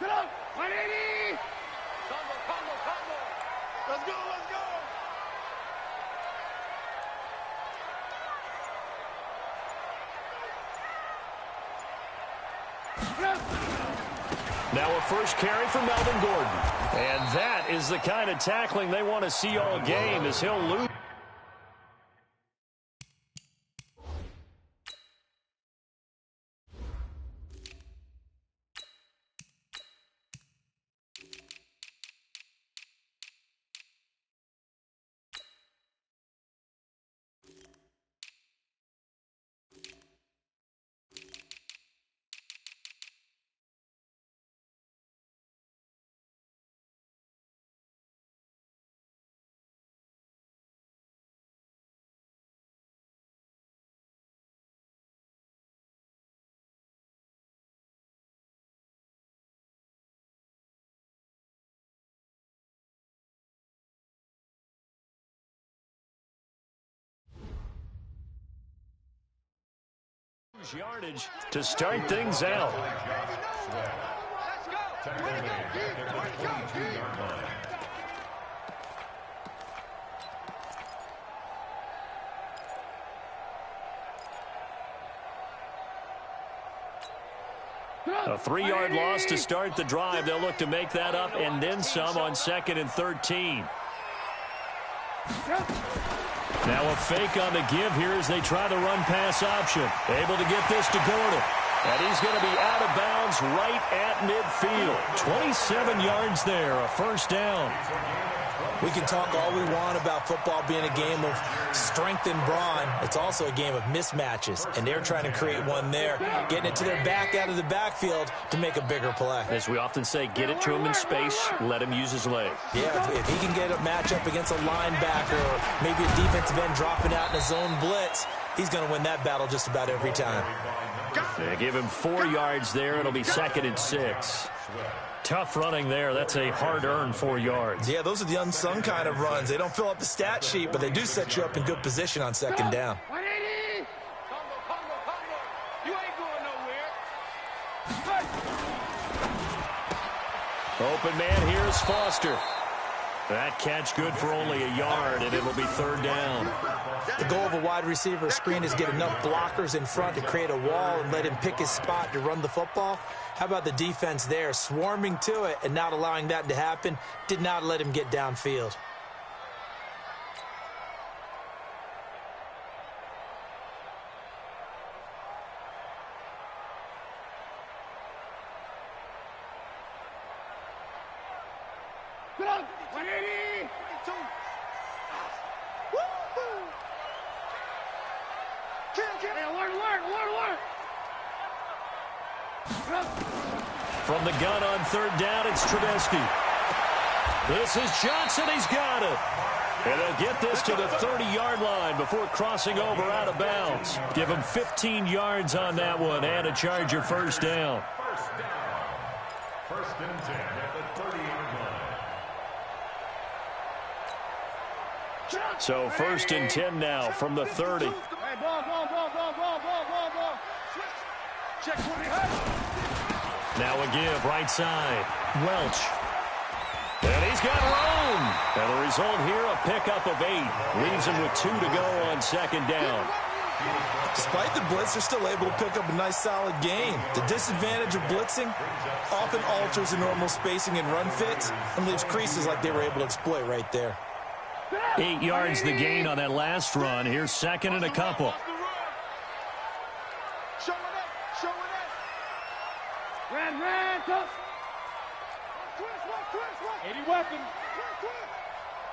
180. Combo. Let's go. Now a first carry for Melvin Gordon. And that is the kind of tackling they want to see all game as he'll lose. Yardage to start things out. A 3-yard loss to start the drive. They'll look to make that up and then some on 2nd and 13. Now a fake on the give here as they try the run-pass option. Able to get this to Gordon. And he's going to be out of bounds right at midfield. 27 yards there, a first down. We can talk all we want about football being a game of strength and brawn. It's also a game of mismatches, and they're trying to create one there, getting it to their back out of the backfield to make a bigger play. As we often say, get it to him in space, let him use his leg. Yeah, if he can get a matchup against a linebacker or maybe a defensive end dropping out in a zone blitz, he's going to win that battle just about every time. They give him 4 yards there. It'll be 2nd and 6. Tough running there. That's a hard-earned 4 yards. Yeah, those are the unsung kind of runs. They don't fill up the stat sheet, but they do set you up in good position on 2nd down. 180. Combo. You ain't going nowhere. Open man here is Foster. That catch good for only a yard, and it'll be 3rd down. The goal of a wide receiver screen is get enough blockers in front to create a wall and let him pick his spot to run the football. How about the defense there, swarming to it and not allowing that to happen? Did not let him get downfield. Get up. 180. 22. Alert. From the gun on 3rd down, it's Trubisky. This is Johnson. He's got it. And they'll get this to the 30-yard line before crossing over out of bounds. Give him 15 yards on that one and a Charger first down. First and 10 at the 30-yard line. So 1st and 10 now from the 30. Hey, ball. Check 20. Now a give right side. Welch. And he's got room. And the result here, a pickup of 8. Leaves him with 2 to go on 2nd down. Despite the blitz, they're still able to pick up a nice solid gain. The disadvantage of blitzing often alters the normal spacing and run fits and leaves creases like they were able to exploit right there. 8 yards the gain on that last run. Here's 2nd and a couple. Show it up. Red, tough. Twist. 80 weapons.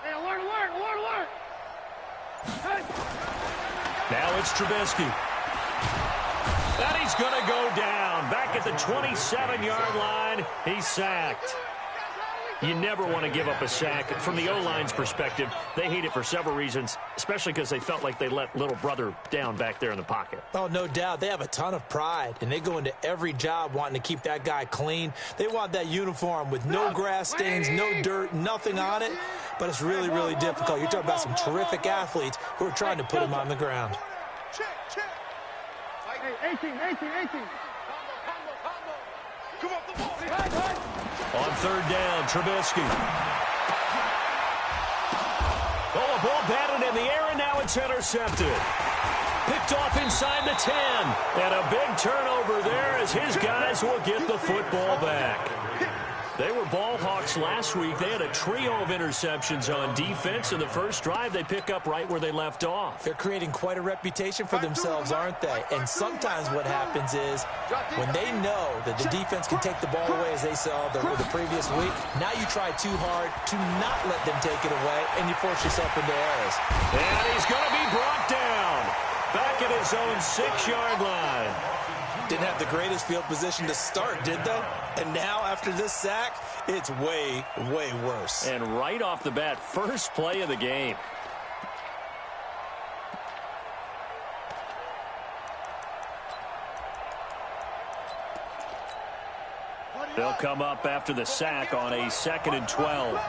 Hey, alert. Hey. Now it's Trubisky. And he's going to go down. Back at the 27-yard line, he's sacked. You never want to give up a sack. From the O-line's perspective, they hate it for several reasons, especially because they felt like they let little brother down back there in the pocket. Oh, no doubt. They have a ton of pride, and they go into every job wanting to keep that guy clean. They want that uniform with no grass stains, no dirt, nothing on it, but it's really, really difficult. You're talking about some terrific athletes who are trying to put him on the ground. Check. Hey, 18. On third down, Trubisky. Oh, a ball batted in the air, and now it's intercepted. Picked off inside the 10. And a big turnover there as his guys will get the football back. They were ball hawks last week. They had a trio of interceptions on defense. In the first drive, they pick up right where they left off. They're creating quite a reputation for themselves, aren't they? And sometimes what happens is when they know that the defense can take the ball away, as they saw the previous week, now you try too hard to not let them take it away, and you force yourself into errors. And he's going to be brought down. Back at his own 6-yard line. Didn't have the greatest field position to start, did they? And now, after this sack, it's way, way worse. And right off the bat, first play of the game. They'll come up after the sack on a 2nd and 12.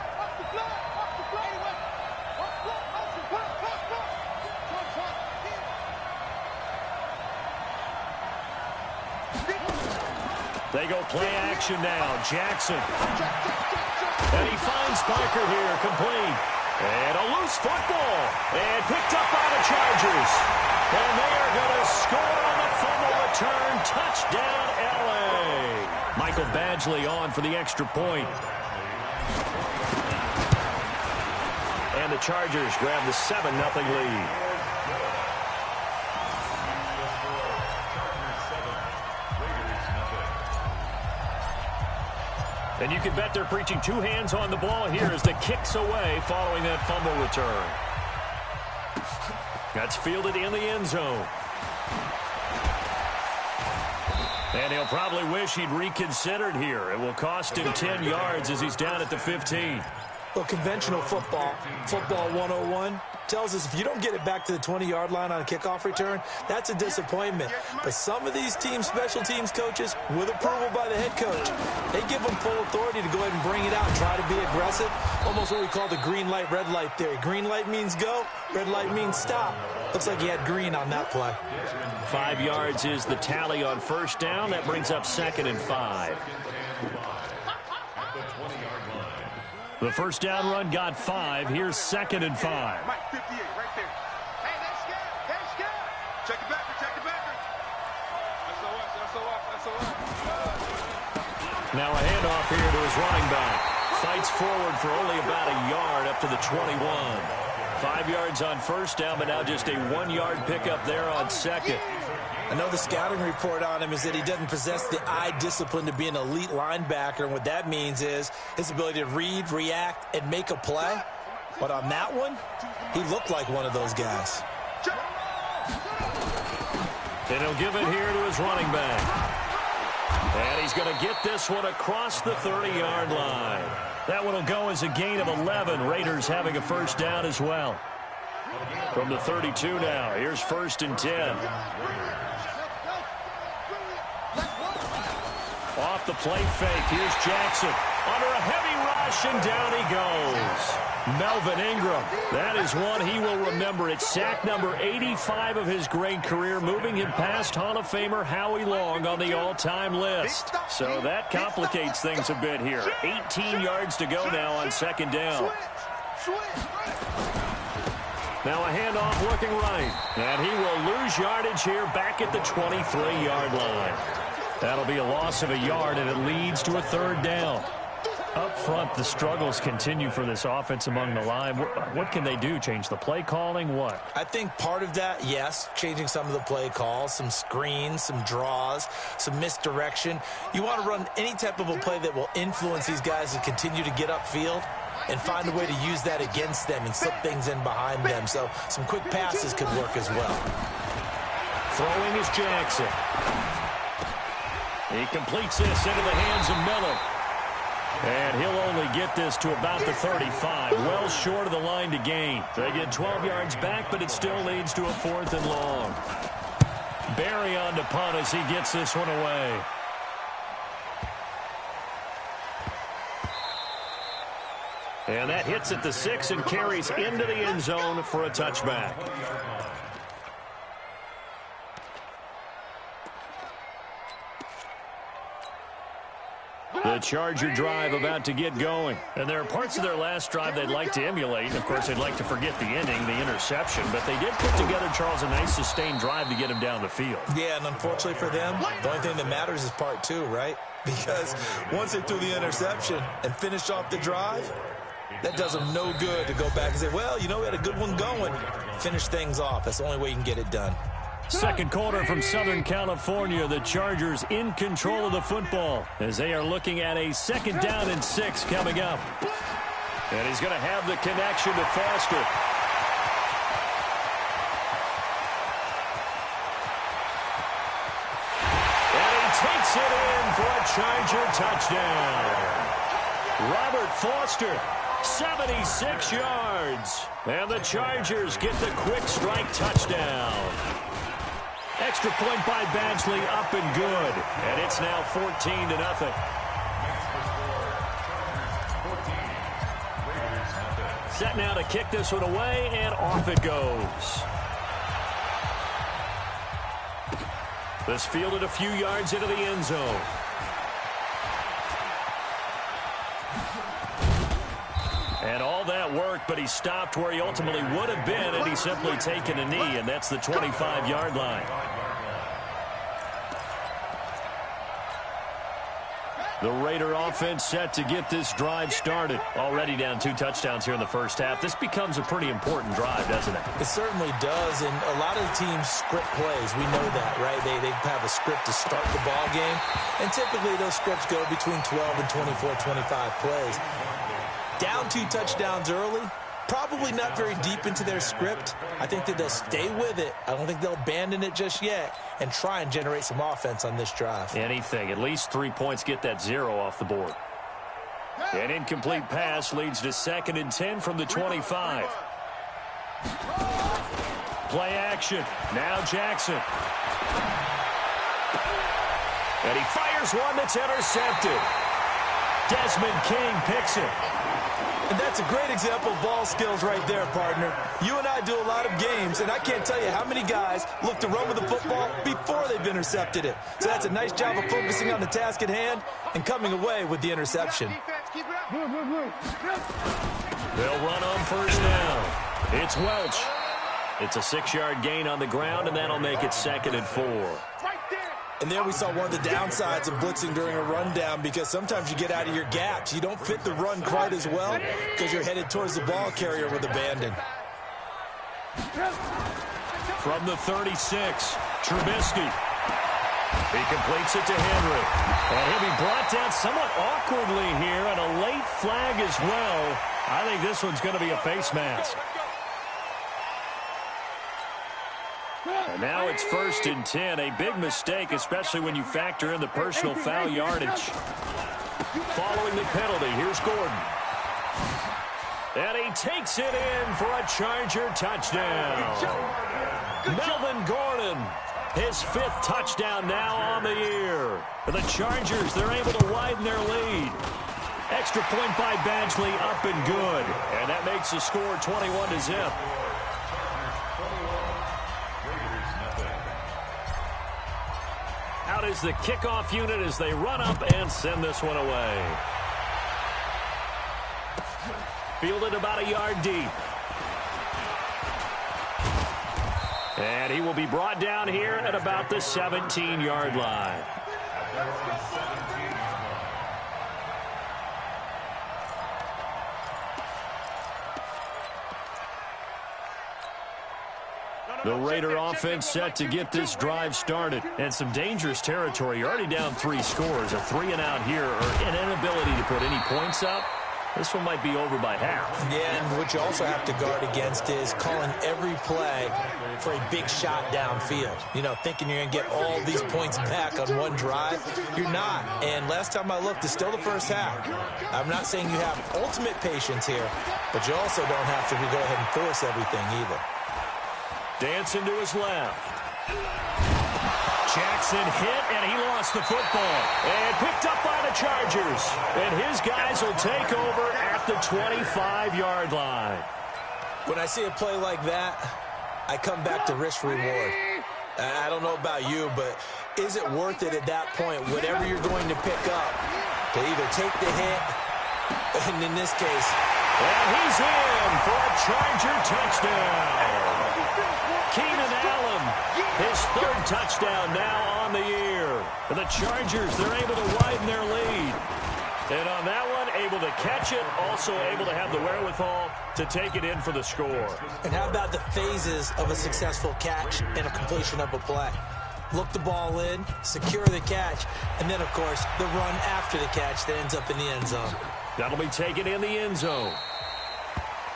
They go play action now. Jackson. And he finds Parker here, complete. And a loose football. And picked up by the Chargers. And they are going to score on the fumble return. Touchdown, L.A. Michael Badgley on for the extra point. And the Chargers grab the 7-0 lead. And you can bet they're preaching two hands on the ball here as the kick's away following that fumble return. That's fielded in the end zone. And he'll probably wish he'd reconsidered here. It will cost him 10 yards as he's down at the 15. Well, conventional football 101, tells us if you don't get it back to the 20-yard line on a kickoff return, that's a disappointment. But some of these special teams coaches, with approval by the head coach, they give them full authority to go ahead and bring it out and try to be aggressive. Almost what we call the green light, red light theory. Green light means go, red light means stop. Looks like he had green on that play. 5 yards is the tally on first down. That brings up 2nd and 5. The first down run got 5. Here's 2nd and 5. Mike 58 right there. Hey, that's good. That's good. Check it back. Check it back. SOS. Now a handoff here to his running back. Fights forward for only about a yard up to the 21. 5 yards on first down, but now just a 1-yard pickup there on second. I know the scouting report on him is that he doesn't possess the eye discipline to be an elite linebacker, and what that means is his ability to read, react, and make a play. But on that one, he looked like one of those guys. And he'll give it here to his running back. And he's going to get this one across the 30-yard line. That one will go as a gain of 11. Raiders having a first down as well. From the 32 now, here's 1st and 10. Off the play fake, here's Jackson. Under a heavy rush, and down he goes. Melvin Ingram, that is one he will remember. It's sack number 85 of his great career, moving him past Hall of Famer Howie Long on the all-time list. So that complicates things a bit here. 18 yards to go now on 2nd down. Now a handoff looking right. And he will lose yardage here back at the 23-yard line. That'll be a loss of a yard, and it leads to a 3rd down. Up front, the struggles continue for this offense among the line. What can they do? Change the play calling? What? I think part of that, yes, changing some of the play calls, some screens, some draws, some misdirection. You want to run any type of a play that will influence these guys to continue to get upfield and find a way to use that against them and slip things in behind them. So some quick passes could work as well. Throwing is Jackson. He completes this into the hands of Miller. And he'll only get this to about the 35, well short of the line to gain. They get 12 yards back, but it still leads to a 4th and long. Barry on to punt as he gets this one away. And that hits at the 6 and carries into the end zone for a touchback. The Charger drive about to get going. And there are parts of their last drive they'd like to emulate. Of course, they'd like to forget the ending, the interception. But they did put together, Charles, a nice sustained drive to get him down the field. Yeah, and unfortunately for them, the only thing that matters is part two, right? Because once they threw the interception and finished off the drive, that does them no good to go back and say, well, you know, we had a good one going. Finish things off. That's the only way you can get it done. Second quarter from Southern California. The Chargers in control of the football as they are looking at a 2nd down and 6 coming up. And he's going to have the connection to Foster. And he takes it in for a Charger touchdown. Robert Foster, 76 yards. And the Chargers get the quick strike touchdown. Extra point by Badgley, up and good. And it's now 14-0. Set now to kick this one away, and off it goes. This fielded a few yards into the end zone. And all that worked, but he stopped where he ultimately would have been, and he's simply taken a knee, and that's the 25-yard line. The Raider offense set to get this drive started. Already down 2 touchdowns here in the first half. This becomes a pretty important drive, doesn't it? It certainly does, and a lot of the teams script plays. We know that, right? They have a script to start the ball game, and typically those scripts go between 12 and 24, 25 plays. Down 2 touchdowns early, probably not very deep into their script. I think that they'll stay with it. I don't think they'll abandon it just yet and try and generate some offense on this drive. Anything. At least 3 points, get that 0 off the board. An incomplete pass leads to 2nd and 10 from the 25. Play action. Now Jackson. And he fires one that's intercepted. Desmond King picks it. And that's a great example of ball skills right there, partner. You and I do a lot of games, and I can't tell you how many guys look to run with the football before they've intercepted it. So that's a nice job of focusing on the task at hand and coming away with the interception. They'll run on 1st down. It's Welch. It's a 6-yard gain on the ground, and that'll make it 2nd and 4. And there we saw one of the downsides of blitzing during a rundown, because sometimes you get out of your gaps. You don't fit the run quite as well because you're headed towards the ball carrier with abandon. From the 36, Trubisky. He completes it to Henry. And he'll be brought down somewhat awkwardly here, and a late flag as well. I think this one's going to be a face mask. And now it's 1st and 10. A big mistake, especially when you factor in the personal foul yardage. Following the penalty, here's Gordon. And he takes it in for a Charger touchdown. Melvin Gordon, his 5th touchdown now on the year. For the Chargers, they're able to widen their lead. Extra point by Badgley, up and good. And that makes the score 21-0. Out is the kickoff unit as they run up and send this one away. Fielded about a yard deep. And he will be brought down here at about the 17-yard line. The Raider offense set to get this drive started. And some dangerous territory. You're already down 3 scores. A 3-and-out here, or an inability to put any points up. This one might be over by half. Yeah, and what you also have to guard against is calling every play for a big shot downfield. You know, thinking you're going to get all these points back on one drive. You're not. And last time I looked, it's still the first half. I'm not saying you have ultimate patience here, but you also don't have to go ahead and force everything either. Dancing to his left. Jackson hit, and he lost the football. And picked up by the Chargers. And his guys will take over at the 25-yard line. When I see a play like that, I come back to risk-reward. I don't know about you, but is it worth it at that point, whatever you're going to pick up? They either take the hit, and in this case... And he's in for a Charger touchdown. Keenan Allen, his third touchdown now on the year. And the Chargers, they're able to widen their lead. And on that one, able to catch it, also able to have the wherewithal to take it in for the score. And how about the phases of a successful catch and a completion of a play? Look the ball in, secure the catch, and then, of course, the run after the catch that ends up in the end zone. That'll be taken in the end zone.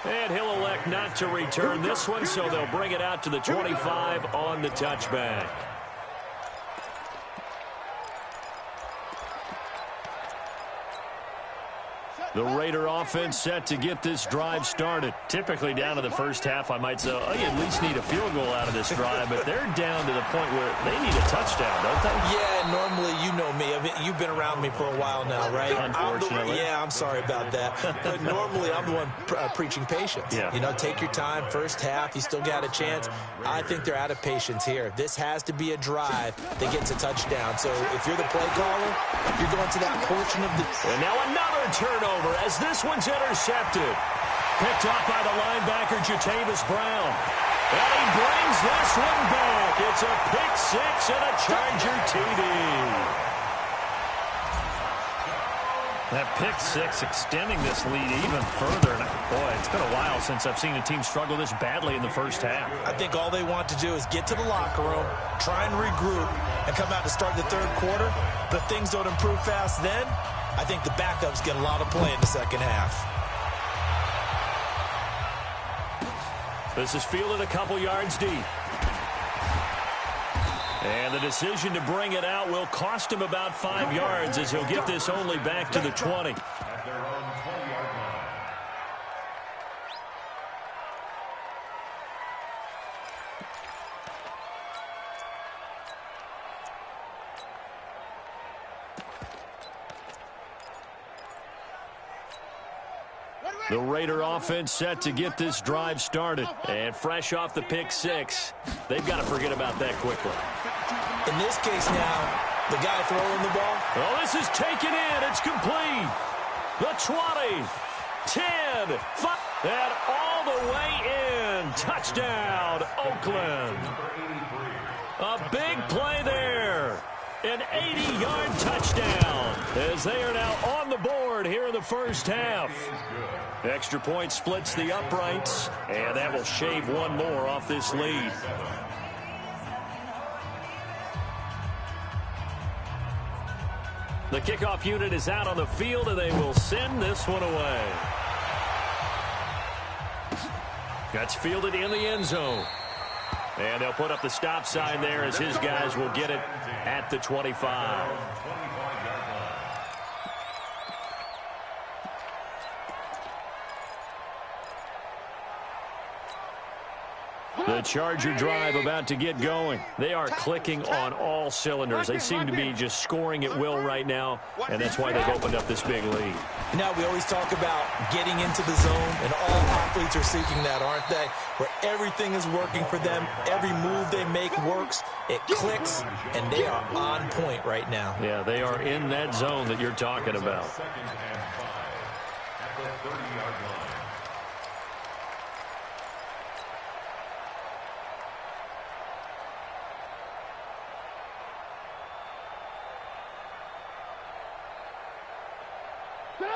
And he'll elect not to return this one, so they'll bring it out to the 25 on the touchback. The Raider offense set to get this drive started. Typically down to the first half, I might say, oh, you at least need a field goal out of this drive, but they're down to the point where they need a touchdown, don't they? Yeah, normally, you know me. You've been around me for a while now, right? Unfortunately. I'm sorry about that. But normally, I'm the one preaching patience. Yeah. You know, take your time. First half, you still got a chance. I think they're out of patience here. This has to be a drive that gets a touchdown. So if you're the play caller, you're going to that portion of the... And now another turnover as this one's intercepted. Picked off by the linebacker, Jatavis Brown. And he brings this one back. It's a pick six and a Charger TD. That pick six extending this lead even further. And boy, it's been a while since I've seen a team struggle this badly in the first half. I think all they want to do is get to the locker room, try and regroup, and come out to start the third quarter. But if things don't improve fast then, I think the backups get a lot of play in the second half. This is fielded a couple yards deep. And the decision to bring it out will cost him about 5 yards as he'll get this only back to the 20. At their own 20-yard line. The Raider offense set to get this drive started. And fresh off the pick six, they've got to forget about that quickly. In this case now, the guy throwing the ball. Well, this is taken in. It's complete. The 20, 10, 5, and all the way in. Touchdown, Oakland. A big play there. An 80-yard touchdown as they are now on the board here in the first half. Extra point splits the uprights, and that will shave one more off this lead. The kickoff unit is out on the field, and they will send this one away. That's fielded in the end zone. And they'll put up the stop sign there as his guys will get it at the 25. The Charger drive about to get going. They are clicking on all cylinders. They seem to be just scoring at will right now, and that's why they've opened up this big lead. Now, we always talk about getting into the zone, and all athletes are seeking that, aren't they? Where everything is working for them. Every move they make works. It clicks, and they are on point right now. Yeah, they are in that zone that you're talking about. Second and 5 at the 30-yard line.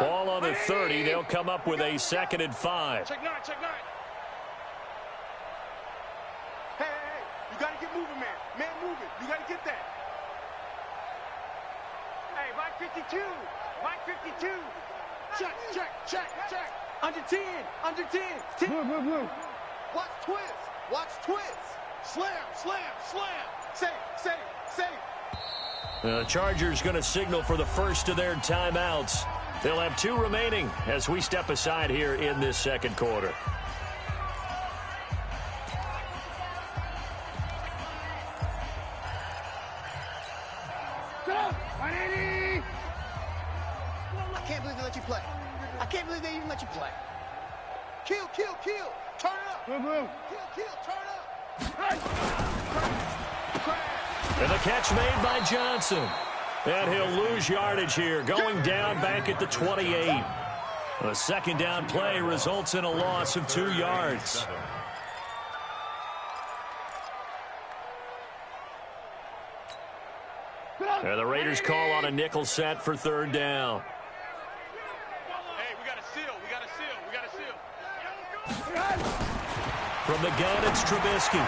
Ball on the 30. They'll come up with a second and 5. Check nine, check nine. Hey, you got to get moving, man. Man, moving. You got to get that. Hey, Mike 52. Mike 52. Check. Under 10. Under 10. 10. Move. Watch twist. Watch twist. Slam. Safe. The Chargers going to signal for the first of their timeouts. They'll have 2 remaining as we step aside here in this second quarter. I can't believe they let you play. I can't believe they even let you play. Kill. Turn it up. Kill, turn it up. And the catch made by Johnson. And he'll lose yardage here, going down back at the 28. A second down play results in a loss of 2 yards. And the Raiders call on a nickel set for 3rd down. Hey, we got a seal. We got a seal. We got a seal. From the gun, it's Trubisky.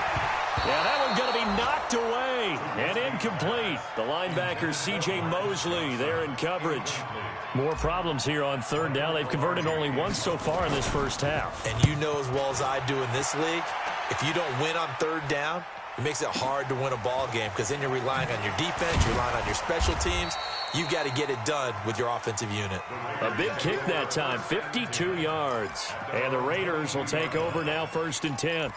Yeah, that one's going to be knocked away and incomplete. The linebacker, C.J. Mosley, there in coverage. More problems here on 3rd down. They've converted only once so far in this first half. And you know as well as I do in this league, if you don't win on 3rd down, it makes it hard to win a ball game because then you're relying on your defense, you're relying on your special teams. You've got to get it done with your offensive unit. A big kick that time, 52 yards. And the Raiders will take over now, 1st and 10.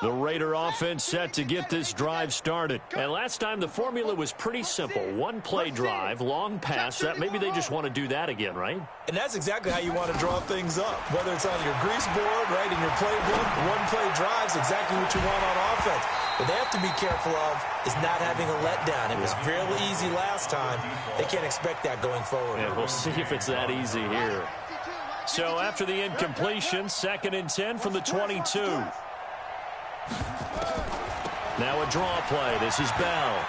The Raider offense set to get this drive started. And last time the formula was pretty simple. 1-play drive, long pass. That maybe they just want to do that again, right? And that's exactly how you want to draw things up. Whether it's on your grease board, right, in your playbook, 1-play drive's exactly what you want on offense. What they have to be careful of is not having a letdown. It was fairly easy last time. They can't expect that going forward. Yeah, we'll see if it's that easy here. So after the incompletion, 2nd and 10 from the 22. Now a draw play. This is Bell.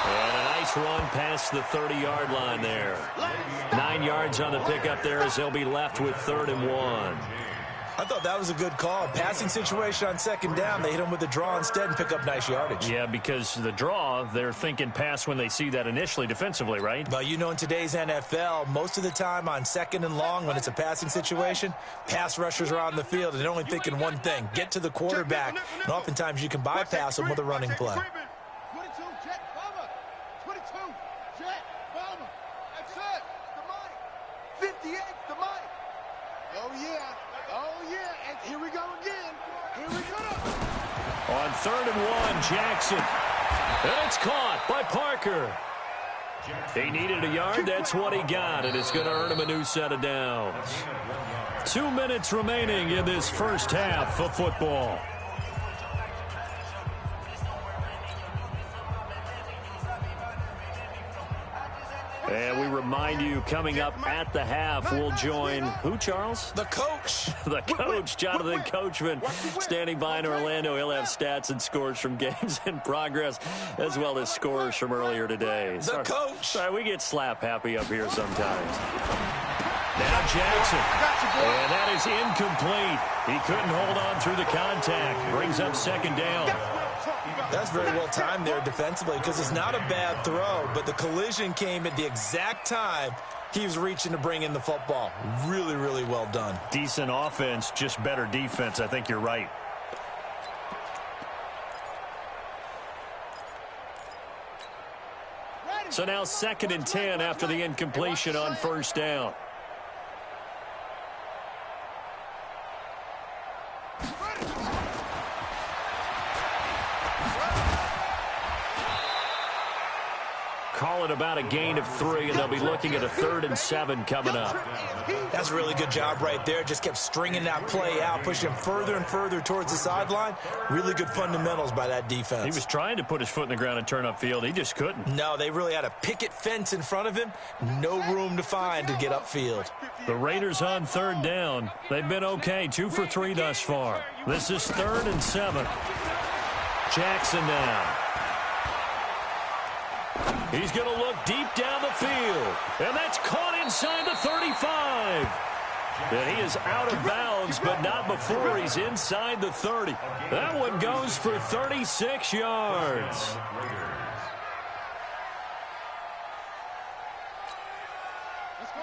And a nice run past the 30-yard line there. 9 yards on the pickup there as they'll be left with 3rd and 1. I thought that was a good call. Passing situation on 2nd down. They hit him with the draw instead and pick up nice yardage. Yeah, because the draw, they're thinking pass when they see that initially defensively, right? Well, you know, in today's NFL, most of the time on 2nd and long, when it's a passing situation, pass rushers are on the field and they're only thinking one thing, get to the quarterback. And oftentimes you can bypass them with a running play. 22, jet, bomber. 22, jet, bomber. That's it. The money. 58, the money. Oh, yeah. Oh, yeah. And here we go again. Here we go. On 3rd and 1, Jackson. And it's caught by Parker. He needed a yard. That's what he got. And it's going to earn him a new set of downs. 2 minutes remaining in this first half of football. And we remind you, coming up at the half, we'll join who, Charles? The coach. The coach, Jonathan Coachman, standing by in Orlando. He'll have stats and scores from games in progress, as well as scores from earlier today. The coach. Sorry, we get slap happy up here sometimes. Now Jackson. And that is incomplete. He couldn't hold on through the contact. Brings up 2nd down. That's very well timed there defensively because it's not a bad throw, but the collision came at the exact time he was reaching to bring in the football. Really, really well done. Decent offense, just better defense. I think you're right. So now 2nd and 10 after the incompletion on 1st down. Call it about a gain of 3, and they'll be looking at a 3rd and 7 coming up. That's a really good job right there. Just kept stringing that play out, pushing him further and further towards the sideline. Really good fundamentals by that defense. He was trying to put his foot in the ground and turn upfield. He just couldn't. No, they really had a picket fence in front of him. No room to find to get upfield. The Raiders on 3rd down. They've been okay, 2 for 3 thus far. This is 3rd and 7. Jackson now. He's going to look deep down the field. And that's caught inside the 35. And he is out of bounds, but not before he's inside the 30. That one goes for 36 yards.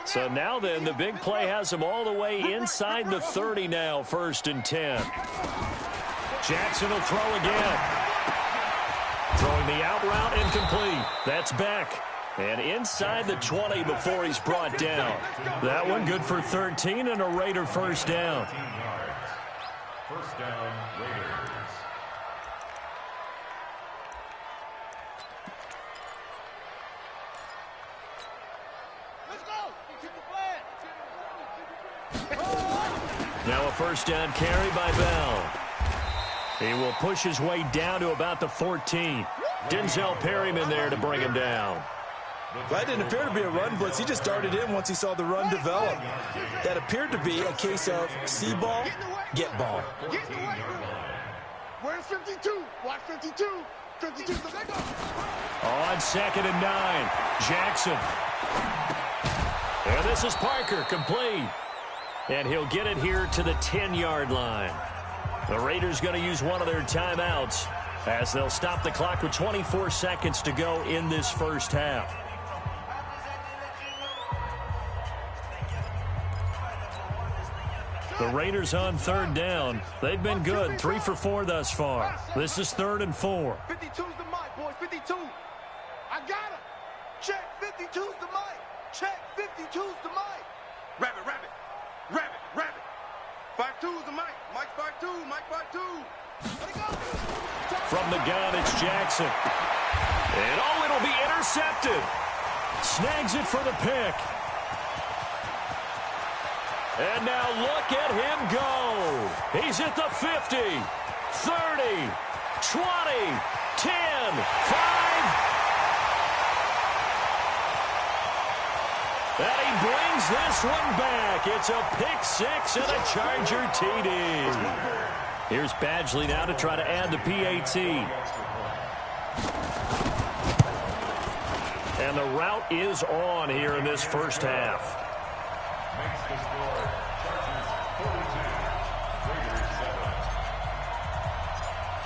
So now then, the big play has him all the way inside the 30 now, 1st and 10. Jackson will throw again. Throwing the out route incomplete. That's Beck. And inside the 20 before he's brought down. That one good for 13 and a Raider 1st down. 1st down, Raiders. Let's go. Keep the flag. Now a first down carry by Bell. He will push his way down to about the 14. Denzel Perryman there to bring him down. That didn't appear to be a run blitz. He just started in once he saw the run develop. That appeared to be a case of see ball, get ball. Where's 52? Watch 52. 52. On 2nd and 9, Jackson. And this is Parker, complete. And he'll get it here to the 10-yard line. The Raiders going to use one of their timeouts as they'll stop the clock with 24 seconds to go in this first half. The Raiders on 3rd down. They've been good, 3 for 4 thus far. This is 3rd and 4. 52's the mic, boys. 52. I got him. Check. 52's the mic. Check. 52's the mic. Rabbit. 52's the mic. Mike 52. Mike 52. From the gun, it's Jackson. And it'll be intercepted. Snags it for the pick. And now look at him go. He's at the 50, 30, 20, 10, 5. And he brings this one back. It's a pick 6 and a Charger TD. Here's Badgley now to try to add the PAT. And the route is on here in this first half. Makes the score. Chargers 42. Raiders 7.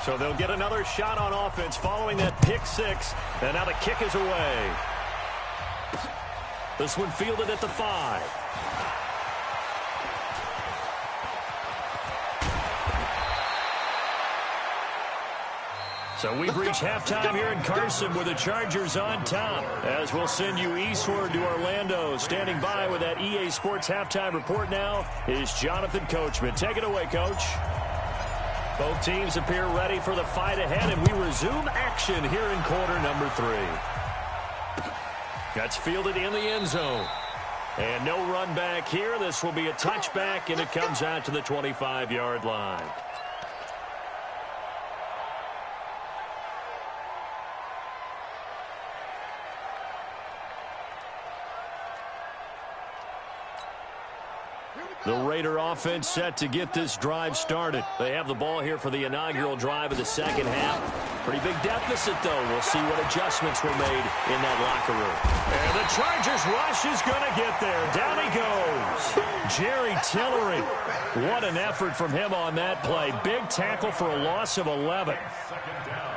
So they'll get another shot on offense following that pick 6. And now the kick is away. This one fielded at the 5. So we've reached halftime here in Carson with the Chargers on top. As we'll send you eastward to Orlando. Standing by with that EA Sports halftime report now is Jonathan Coachman. Take it away, Coach. Both teams appear ready for the fight ahead, and we resume action here in quarter number 3. That's fielded in the end zone. And no run back here. This will be a touchback, and it comes out to the 25-yard line. The Raider offense set to get this drive started. They have the ball here for the inaugural drive of the second half. Pretty big deficit, though. We'll see what adjustments were made in that locker room. And the Chargers rush is going to get there. Down he goes. Jerry Tillery. What an effort from him on that play. Big tackle for a loss of 11. Second down.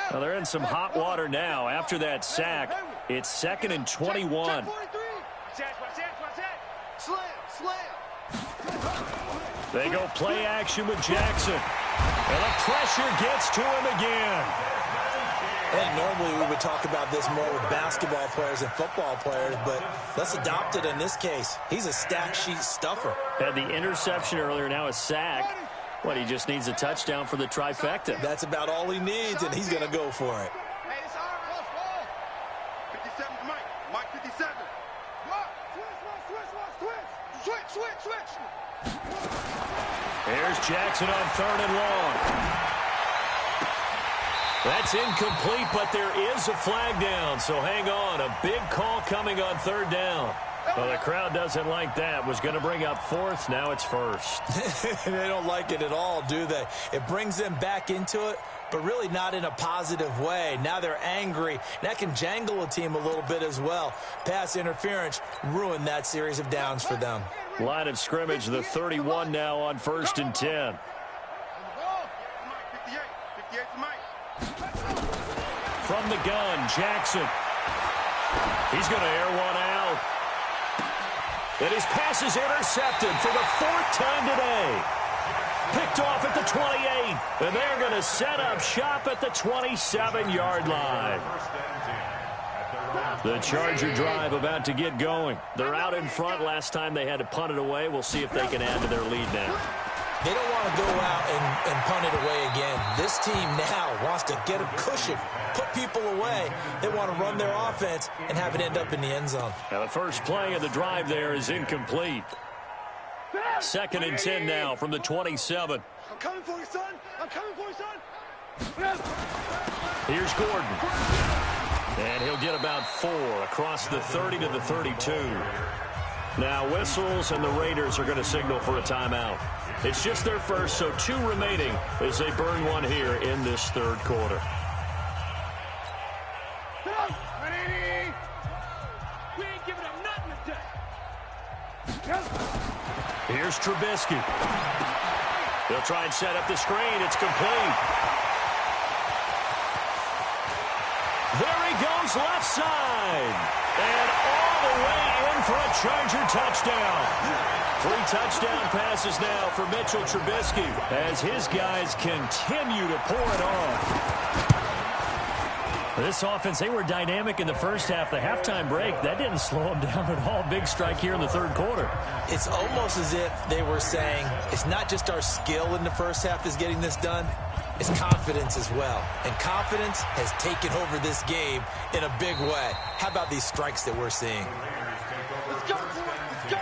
Well, they're in some hot water now. After that sack, it's 2nd and 21. They go play action with Jackson. And the pressure gets to him again. And normally we would talk about this more with basketball players and football players, but let's adopt it in this case. He's a stat sheet stuffer. Had the interception earlier, now a sack. What, he just needs a touchdown for the trifecta. That's about all he needs, and he's going to go for it. Hey, it's our lost ball. 57's Mike. Mike 57. Switch. Here's Jackson on 3rd and long. That's incomplete, but there is a flag down, so hang on. A big call coming on 3rd down. Well, the crowd doesn't like that. Was going to bring up 4th. Now it's 1st. They don't like it at all, do they? It brings them back into it, but really not in a positive way. Now they're angry. That can jangle a team a little bit as well. Pass interference ruined that series of downs for them. Line of scrimmage, the 31 now on 1st and 10. From the gun, Jackson. He's going to air one out. And his pass is intercepted for the 4th time today. Picked off at the 28. And they're going to set up shop at the 27-yard line. First and 10 at their The Charger drive about to get going. They're out in front. Last time they had to punt it away. We'll see if they can add to their lead now. They don't want to go out and punt it away again. This team now wants to get a cushion, put people away. They want to run their offense and have it end up in the end zone. Now the first play of the drive there is incomplete. 2nd and 10 now from the 27. I'm coming for you, son. I'm coming for you, son. Here's Gordon. And he'll get about 4 across the 30 to the 32. Now whistles, and the Raiders are going to signal for a timeout. It's just their first, so 2 remaining as they burn one here in this third quarter. We ain't giving up nothing today. Here's Trubisky. They'll try and set up the screen. It's complete. There he goes, left side. And all the way in for a Charger touchdown. 3 touchdown passes now for Mitchell Trubisky as his guys continue to pour it on. This offense, they were dynamic in the first half. The halftime break, that didn't slow them down at all. Big strike here in the third quarter. It's almost as if they were saying, it's not just our skill in the first half that's getting this done, it's confidence as well. And confidence has taken over this game in a big way. How about these strikes that we're seeing? Let's go, boy. Let's go.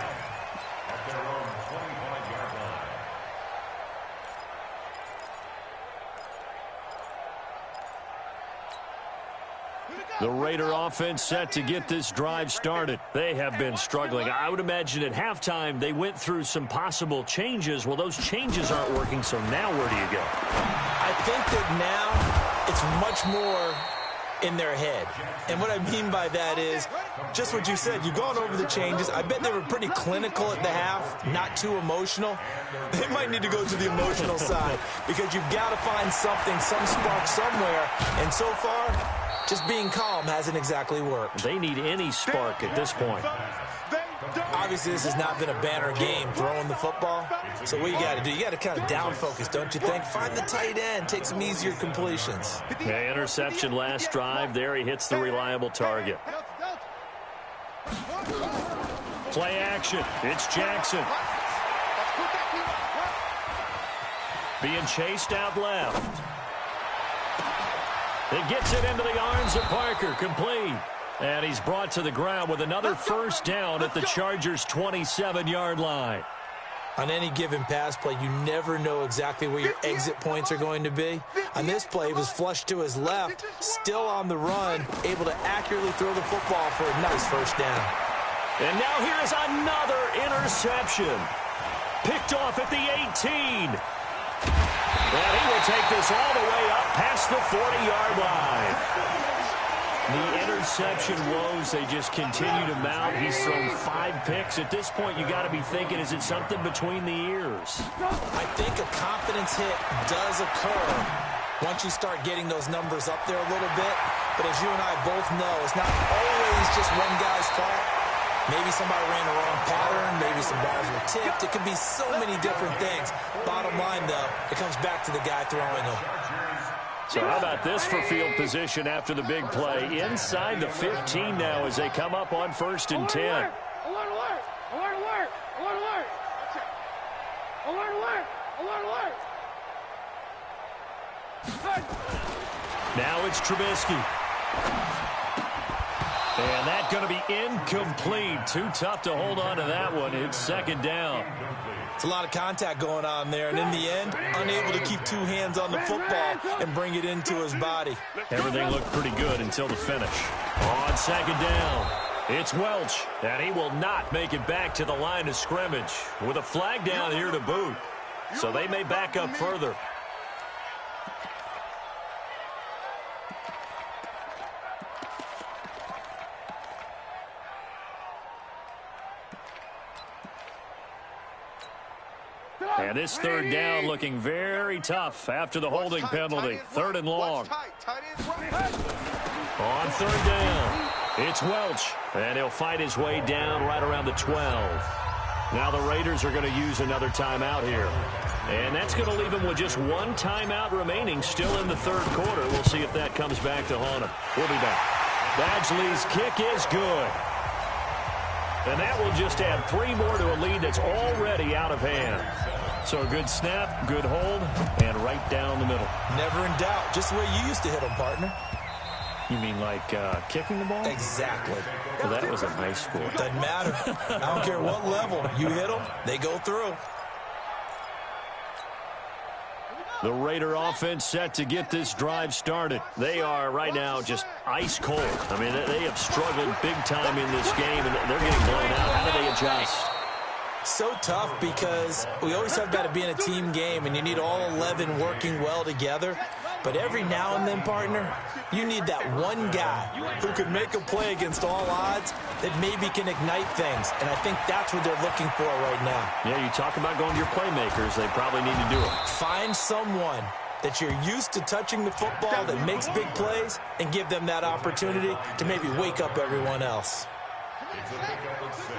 The Raider offense set to get this drive started. They have been struggling. I would imagine at halftime they went through some possible changes. Well, those changes aren't working, so now where do you go? I think that now it's much more in their head. And what I mean by that is just what you said. You've gone over the changes. I bet they were pretty clinical at the half, not too emotional. They might need to go to the emotional side because you've got to find something, some spark somewhere. And so far, just being calm hasn't exactly worked. They need any spark at this point. Obviously, this has not been a banner game throwing the football. So what you got to do, you got to kind of down focus, don't you think? Find the tight end, take some easier completions. Yeah, interception last drive. There he hits the reliable target. Play action. It's Jackson. Being chased out left. It gets it into the arms of Parker, complete. And he's brought to the ground with another first down at the Chargers' 27-yard line. On any given pass play, you never know exactly where your exit points are going to be. On this play, he was flushed to his left, still on the run, able to accurately throw the football for a nice first down. And now here is another interception. Picked off at the 18. And he will take this all the way up past the 40-yard line. The interception woes, they just continue to mount. He's thrown 5 picks. At this point, you got to be thinking, is it something between the ears? I think a confidence hit does occur once you start getting those numbers up there a little bit. But as you and I both know, it's not always just one guy's fault. Maybe somebody ran the wrong pattern. Maybe some balls were tipped. It could be so many different things. Bottom line, though, it comes back to the guy throwing them. So how about this for field position after the big play? Inside the 15 now as they come up on 1st and 10. Alert, alert, alert, alert, alert, alert. That's it. Alert, alert, alert, alert. Now it's Trubisky. And that's going to be incomplete. Too tough to hold on to that one. It's 2nd down. It's a lot of contact going on there, and in the end, unable to keep 2 hands on the football and bring it into his body. Everything looked pretty good until the finish. On 2nd down, it's Welch, and he will not make it back to the line of scrimmage with a flag down here to boot. So they may back up further. And this 3rd down looking very tough after the holding penalty. 3rd and long. On 3rd down, it's Welch. And he'll fight his way down right around the 12. Now the Raiders are going to use another timeout here. And that's going to leave them with just 1 timeout remaining still in the 3rd quarter. We'll see if that comes back to haunt them. We'll be back. Badgley's kick is good. And that will just add 3 more to a lead that's already out of hand. So a good snap, good hold, and right down the middle. Never in doubt. Just the way you used to hit them, partner. You mean like kicking the ball? Exactly. Well, that was a high score. Doesn't matter. I don't care what level. You hit them, they go through. The Raider offense set to get this drive started. They are right now just ice cold. I mean, they have struggled big time in this game, and they're getting blown out. How do they adjust? So tough because we always talk about it being a team game, and you need all 11 working well together. But every now and then, partner, you need that one guy who can make a play against all odds that maybe can ignite things. And I think that's what they're looking for right now. Yeah, you talk about going to your playmakers. They probably need to do it. Find someone that you're used to touching the football that makes big plays and give them that opportunity to maybe wake up everyone else. It's a pickup of 6.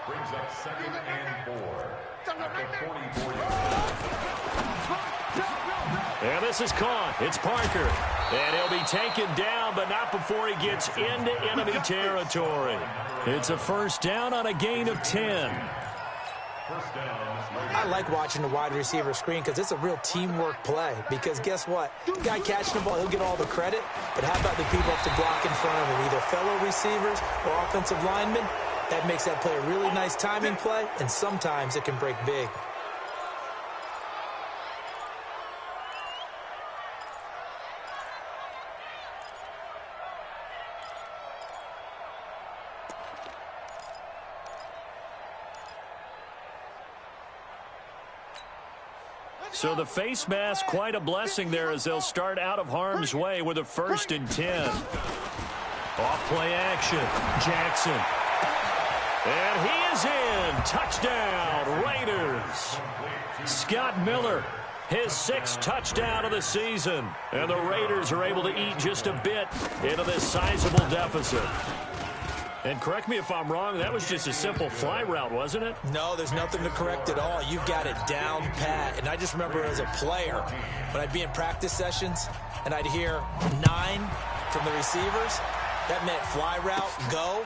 Brings up 2nd and 4. At the 44 yard. And this is caught. It's Parker. And he'll be taken down, but not before he gets into enemy territory. It's a first down on a gain of 10. I like watching the wide receiver screen because it's a real teamwork play. Because guess what? The guy catching the ball, he'll get all the credit. But how about the people have to block in front of him, either fellow receivers or offensive linemen? That makes that play a really nice timing play, and sometimes it can break big. So the face mask, quite a blessing there as they'll start out of harm's way with a 1st and 10. Off play action. Jackson. And he is in. Touchdown, Raiders. Scott Miller, his 6th touchdown of the season. And the Raiders are able to eat just a bit into this sizable deficit. And correct me if I'm wrong, that was just a simple fly route, wasn't it? No, there's nothing to correct at all. You've got it down pat. And I just remember as a player, when I'd be in practice sessions and I'd hear 9 from the receivers, that meant fly route, go,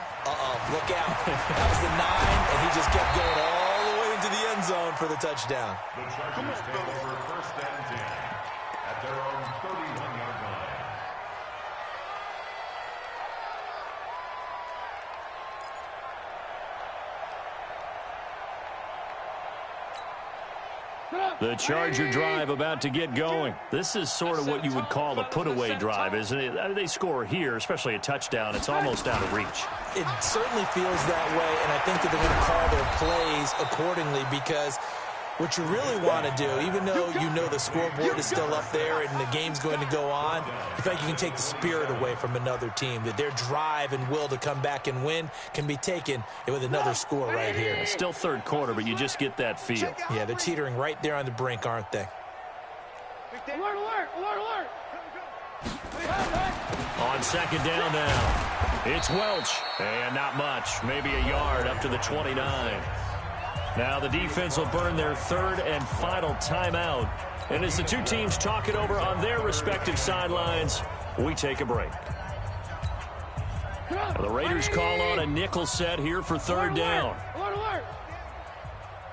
look out. That was the 9, and he just kept going all the way into the end zone for the touchdown. The Chargers take over 1st and 10 at their own 31-yard line. The Charger drive about to get going. This is sort of what you would call a put-away drive, isn't it? I mean, they score here, especially a touchdown. It's almost out of reach. It certainly feels that way, and I think that they're going to call their plays accordingly because what you really want to do, even though you know the scoreboard is still up there and the game's going to go on, in fact, you can take the spirit away from another team, that their drive and will to come back and win can be taken with another score right here. It's still 3rd quarter, but you just get that feel. Yeah, they're teetering right there on the brink, aren't they? Alert, alert, alert, alert. On 2nd down now, it's Welch. And not much, maybe a yard up to the 29. Now the defense will burn their 3rd and final timeout. And as the two teams talk it over on their respective sidelines, we take a break. The Raiders call on a nickel set here for 3rd down. Alert, alert.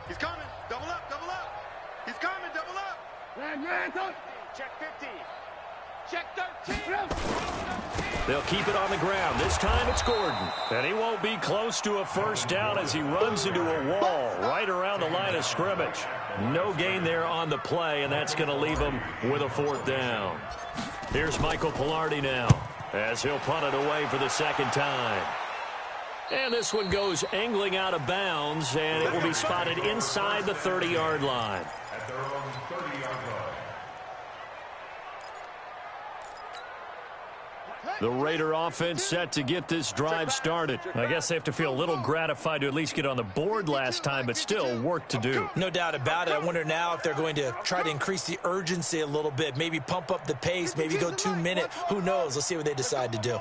He's coming. Double up, double up. He's coming, double up. Check 50. Check 13. They'll keep it on the ground. This time it's Gordon. And he won't be close to a 1st down as he runs into a wall right around the line of scrimmage. No gain there on the play, and that's going to leave him with a 4th down. Here's Michael Pilardi now as he'll punt it away for the 2nd time. And this one goes angling out of bounds, and it will be spotted inside the 30-yard line. At their own 30-yard line. The Raider offense set to get this drive started. I guess they have to feel a little gratified to at least get on the board last time, but still work to do. No doubt about it. I wonder now if they're going to try to increase the urgency a little bit, maybe pump up the pace, maybe go 2 minute. Who knows? Let's see what they decide to do.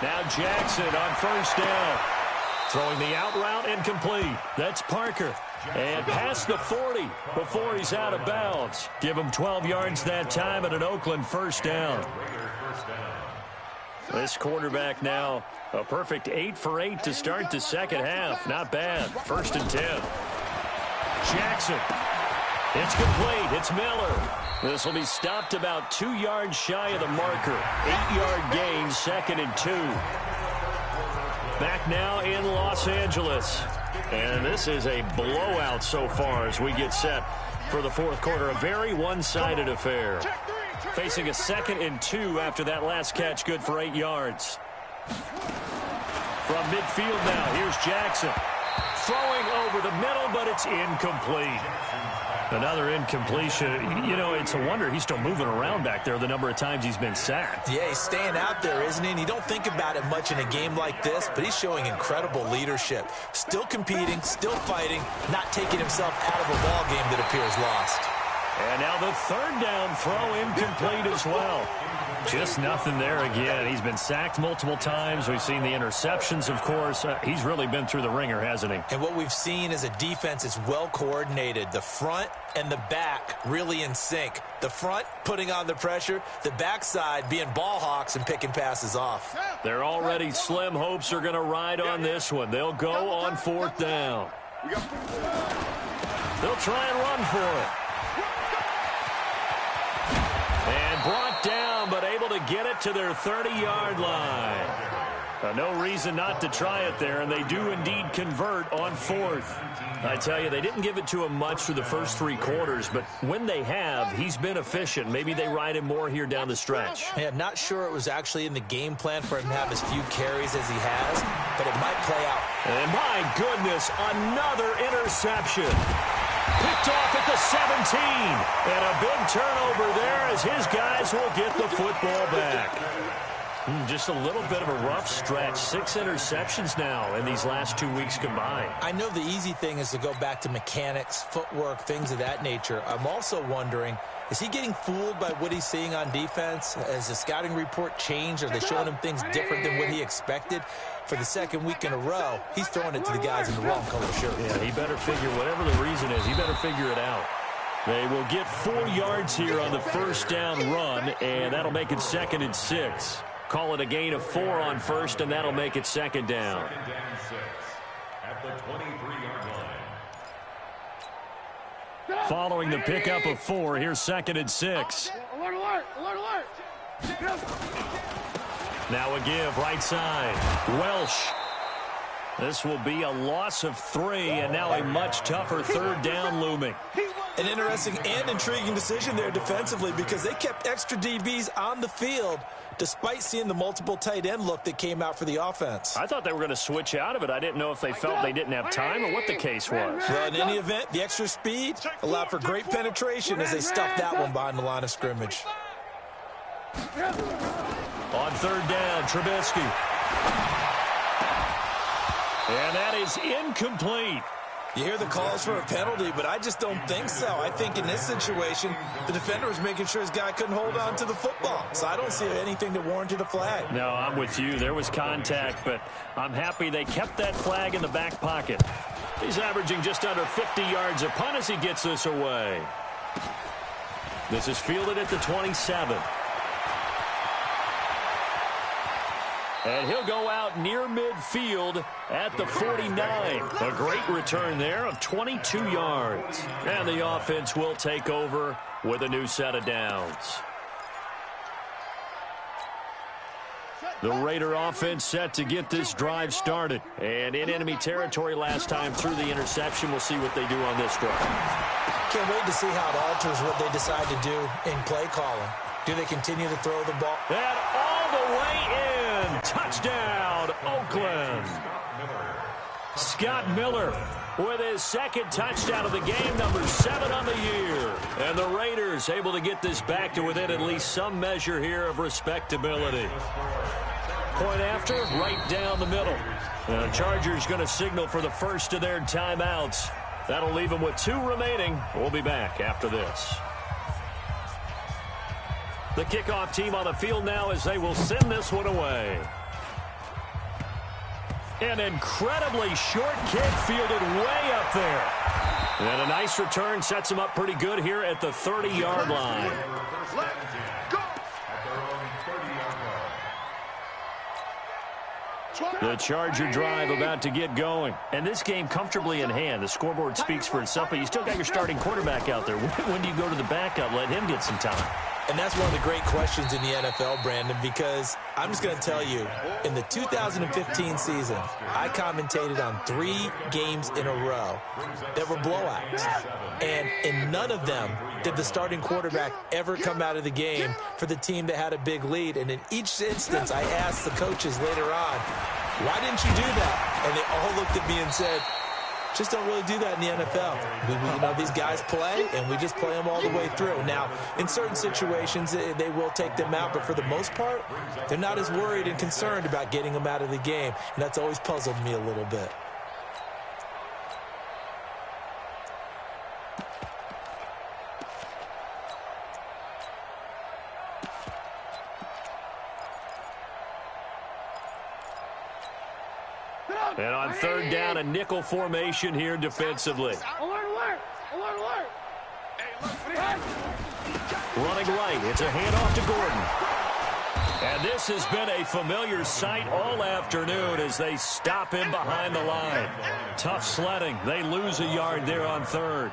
Now Jackson on 1st down. Throwing the out route incomplete. That's Parker. And past the 40 before he's out of bounds. Give him 12 yards that time and an Oakland 1st down. This quarterback now a perfect 8 for 8 to start the second half. Not bad. 1st and 10. Jackson. It's complete. It's Miller. This will be stopped about 2 yards shy of the marker. 8-yard gain, 2nd and 2. Back now in Los Angeles. And this is a blowout so far as we get set for the 4th quarter. A very one-sided affair. Facing a 2nd and 2 after that last catch, good for 8 yards. From midfield now, here's Jackson. Throwing over the middle, but it's incomplete. Another incompletion. You know, it's a wonder he's still moving around back there the number of times he's been sacked. Yeah, he's staying out there, isn't he? And you don't think about it much in a game like this, but he's showing incredible leadership. Still competing, still fighting, not taking himself out of a ball game that appears lost. And now the 3rd down throw incomplete as well. Just nothing there again. He's been sacked multiple times. We've seen the interceptions, of course. He's really been through the ringer, hasn't he? And what we've seen is a defense is well coordinated. The front and the back really in sync. The front putting on the pressure. The backside being ball hawks and picking passes off. They're already slim hopes are going to ride on this one. They'll go on 4th down. They'll try and run for it. And brought down, but able to get it to their 30-yard line. No reason not to try it there, and they do indeed convert on 4th. I tell you, they didn't give it to him much through the first 3 quarters, but when they have, he's been efficient. Maybe they ride him more here down the stretch. Hey, I'm not sure it was actually in the game plan for him to have as few carries as he has, but it might play out. And my goodness, another interception. Picked off at the 17. And a big turnover there as his guys will get the football back. Just a little bit of a rough stretch. 6 interceptions now in these last 2 weeks combined. I know the easy thing is to go back to mechanics, footwork, things of that nature. I'm also wondering, is he getting fooled by what he's seeing on defense? Has the scouting report changed? Are they showing him things different than what he expected? For the 2nd week in a row, he's throwing it to the guys in the wrong color shirt. Yeah, he better figure, whatever the reason is, he better figure it out. They will get 4 yards here on the 1st down run, and that'll make it 2nd and 6. Call it a gain of 4 on 1st, and that'll make it 2nd down. 2nd and 6 at the 23-yard line. Following the pickup of 4, here's 2nd and 6. Alert, alert, alert, alert. Now a give, right side. Welsh. This will be a loss of 3, and now a much tougher 3rd down looming. An interesting and intriguing decision there defensively because they kept extra DBs on the field despite seeing the multiple tight end look that came out for the offense. I thought they were going to switch out of it. I didn't know if they felt they didn't have time or what the case was. Well, in any event, the extra speed allowed for great penetration as they stuffed that one behind the line of scrimmage. On 3rd down, Trubisky. And that is incomplete. You hear the calls for a penalty, but I just don't think so. I think in this situation, the defender was making sure his guy couldn't hold on to the football. So I don't see anything that warranted a flag. No, I'm with you. There was contact, but I'm happy they kept that flag in the back pocket. He's averaging just under 50 yards a punt as he gets this away. This is fielded at the 27. And he'll go out near midfield at the 49. A great return there of 22 yards. And the offense will take over with a new set of downs. The Raider offense set to get this drive started. And in enemy territory last time through the interception. We'll see what they do on this drive. Can't wait to see how it alters what they decide to do in play calling. Do they continue to throw the ball? And all the way in. Touchdown, Oakland. Scott Miller with his 2nd touchdown of the game, number 7 on the year. And the Raiders able to get this back to within at least some measure here of respectability. Point after, right down the middle. The Chargers going to signal for the first of their timeouts. That'll leave them with 2 remaining. We'll be back after this. The kickoff team on the field now as they will send this one away. An incredibly short kick fielded way up there. And a nice return sets him up pretty good here at the 30-yard line. The Charger drive about to get going. And this game comfortably in hand. The scoreboard speaks for itself, but you still got your starting quarterback out there. When do you go to the backup? Let him get some time. And that's one of the great questions in the NFL, Brandon, because I'm just going to tell you, in the 2015 season, I commentated on 3 games in a row that were blowouts. And in none of them did the starting quarterback ever come out of the game for the team that had a big lead. And in each instance, I asked the coaches later on, why didn't you do that? And they all looked at me and said, just don't really do that in the NFL. These guys play, and we just play them all the way through. Now, in certain situations, they will take them out, but for the most part, they're not as worried and concerned about getting them out of the game, and that's always puzzled me a little bit. And on third down, a nickel formation here defensively. Alert! Running right, it's a handoff to Gordon. And this has been a familiar sight all afternoon as they stop him behind the line. Tough sledding. They lose a yard there on third.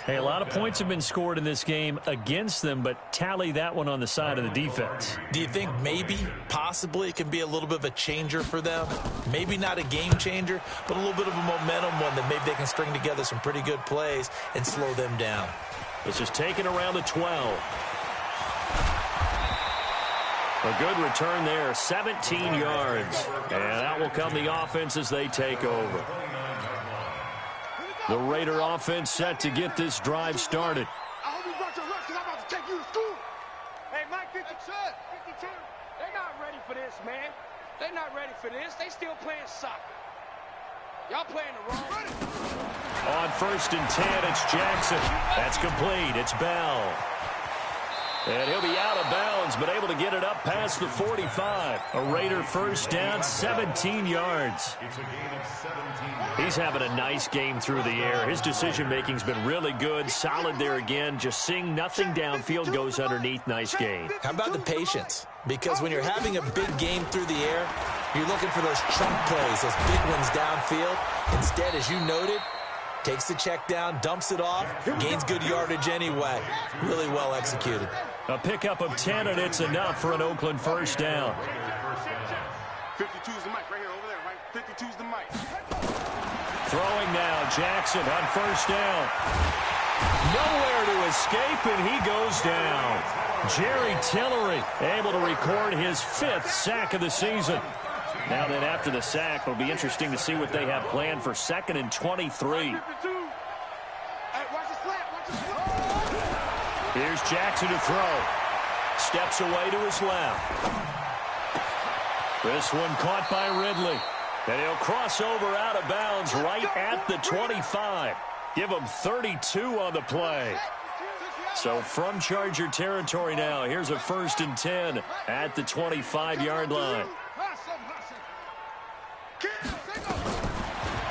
Hey, a lot of points have been scored in this game against them, but tally that one on the side of the defense. Do you think maybe, possibly, it can be a little bit of a changer for them? Maybe not a game changer, but a little bit of a momentum one that maybe they can string together some pretty good plays and slow them down. This is taken around the 12. A good return there, 17 yards. And that will come the offense as they take over. The Raider offense set to get this drive started. I hope you brought your lunch because I'm about to take you to school. Hey, Mike, 52. They're not ready for this, man. They're not ready for this. They still playing soccer. Y'all playing the wrong way. On 1st and 10, it's Jackson. That's complete. It's Bell. And he'll be out of bounds, but able to get it up past the 45. A Raider first down, 17 yards. He's having a nice game through the air. His decision-making's been really good. Solid there again. Just seeing nothing downfield goes underneath. Nice gain. How about the patience? Because when you're having a big game through the air, you're looking for those chunk plays, those big ones downfield. Instead, as you noted, takes the check down, dumps it off, gains good yardage anyway. Really well executed. A pickup of 10, and it's enough for an Oakland first down. 52's the mic right here, over there, right? 52's the mic. Throwing now, Jackson on first down. Nowhere to escape, and he goes down. Jerry Tillery able to record his 5th sack of the season. Now then, after the sack, it'll be interesting to see what they have planned for 2nd and 23. Here's Jackson to throw. Steps away to his left. This one caught by Ridley. And he'll cross over out of bounds right at the 25. Give him 32 on the play. So from Charger territory now, here's a 1st and 10 at the 25-yard line.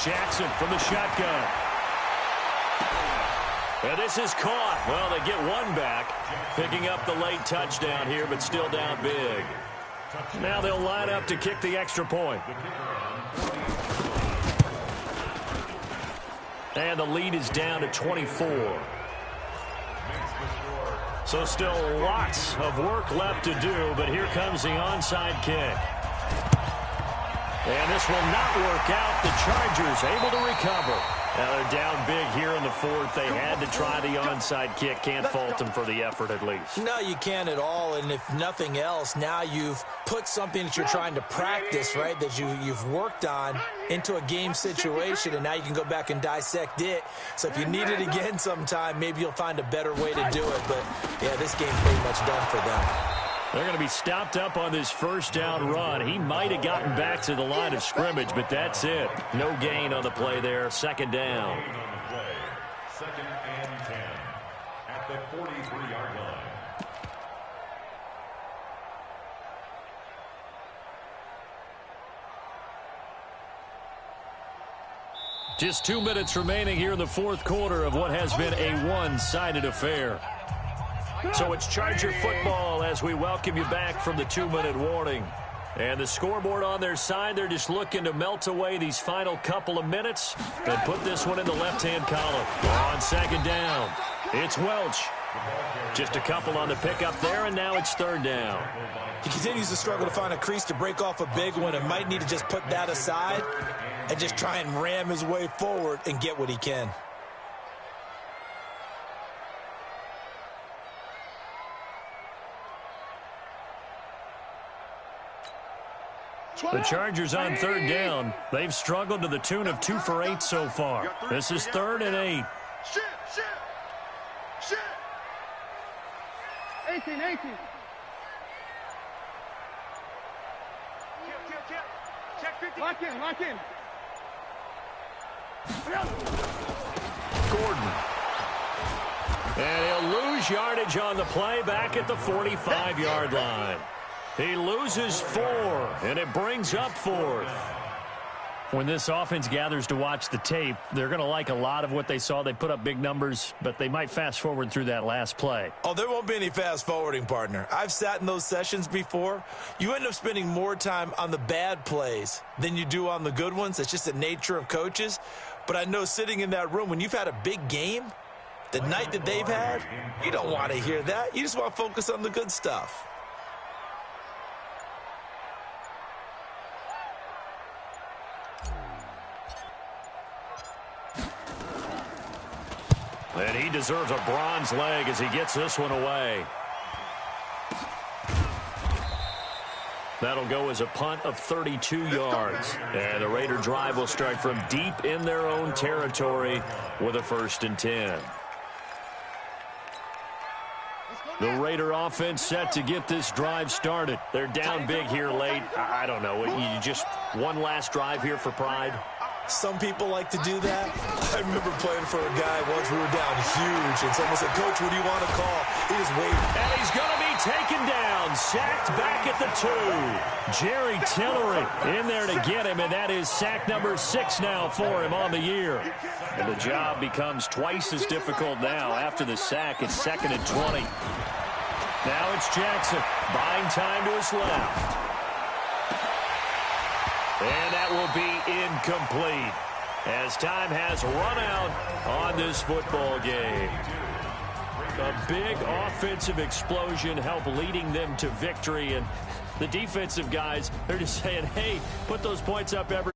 Jackson from the shotgun. And this is caught. Well, they get one back, picking up the late touchdown here, but still down big. Now they'll line up to kick the extra point. And the lead is down to 24. So still lots of work left to do, but here comes the onside kick. And this will not work out. The Chargers able to recover. Now they're down big here in the 4th. They had to try the onside kick. Can't fault them for the effort at least. No, you can't at all. And if nothing else, now you've put something that you're trying to practice, right, that you've worked on into a game situation, and now you can go back and dissect it. So if you need it again sometime, maybe you'll find a better way to do it. But, yeah, this game's pretty much done for them. They're going to be stopped up on this first down run. He might have gotten back to the line of scrimmage, but that's it. No gain on the play there. 2nd down. 2nd and 10 at the 43-yard line. Just 2 minutes remaining here in the 4th quarter of what has been a one-sided affair. So it's Charger football as we welcome you back from the 2-minute warning. And the scoreboard on their side, they're just looking to melt away these final couple of minutes and put this one in the left-hand column. On second down, it's Welch. Just a couple on the pickup there, and now it's third down. He continues to struggle to find a crease to break off a big one and might need to just put that aside and just try and ram his way forward and get what he can. The Chargers on third down. They've struggled to the tune of 2 for 8 so far. This is 3rd and 8. Shit. 18. Check 50. Lock in. Gordon. And he'll lose yardage on the play back at the 45-yard line. He loses 4, and it brings up 4th. When this offense gathers to watch the tape, they're going to like a lot of what they saw. They put up big numbers, but they might fast forward through that last play. Oh, there won't be any fast forwarding, partner. I've sat in those sessions before. You end up spending more time on the bad plays than you do on the good ones. It's just the nature of coaches. But I know sitting in that room, when you've had a big game, the night that they've had, you don't want to hear that. You just want to focus on the good stuff. And he deserves a bronze leg as he gets this one away. That'll go as a punt of 32 yards. And the Raider drive will start from deep in their own territory with a 1st and 10. The Raider offense set to get this drive started. They're down big here late. I don't know. You just one last drive here for pride? Some people like to do that. I remember playing for a guy once. We were down huge, and someone said, "Coach, what do you want to call?" He just waited. And he's going to be taken down, sacked back at the 2. Jerry Tillery in there to get him, and that is sack number 6 now for him on the year. And the job becomes twice as difficult now. After the sack, it's 2nd and 20. Now it's Jackson, buying time to his left. And that will be incomplete as time has run out on this football game. A big offensive explosion helped leading them to victory. And the defensive guys, they're just saying, hey, put those points up every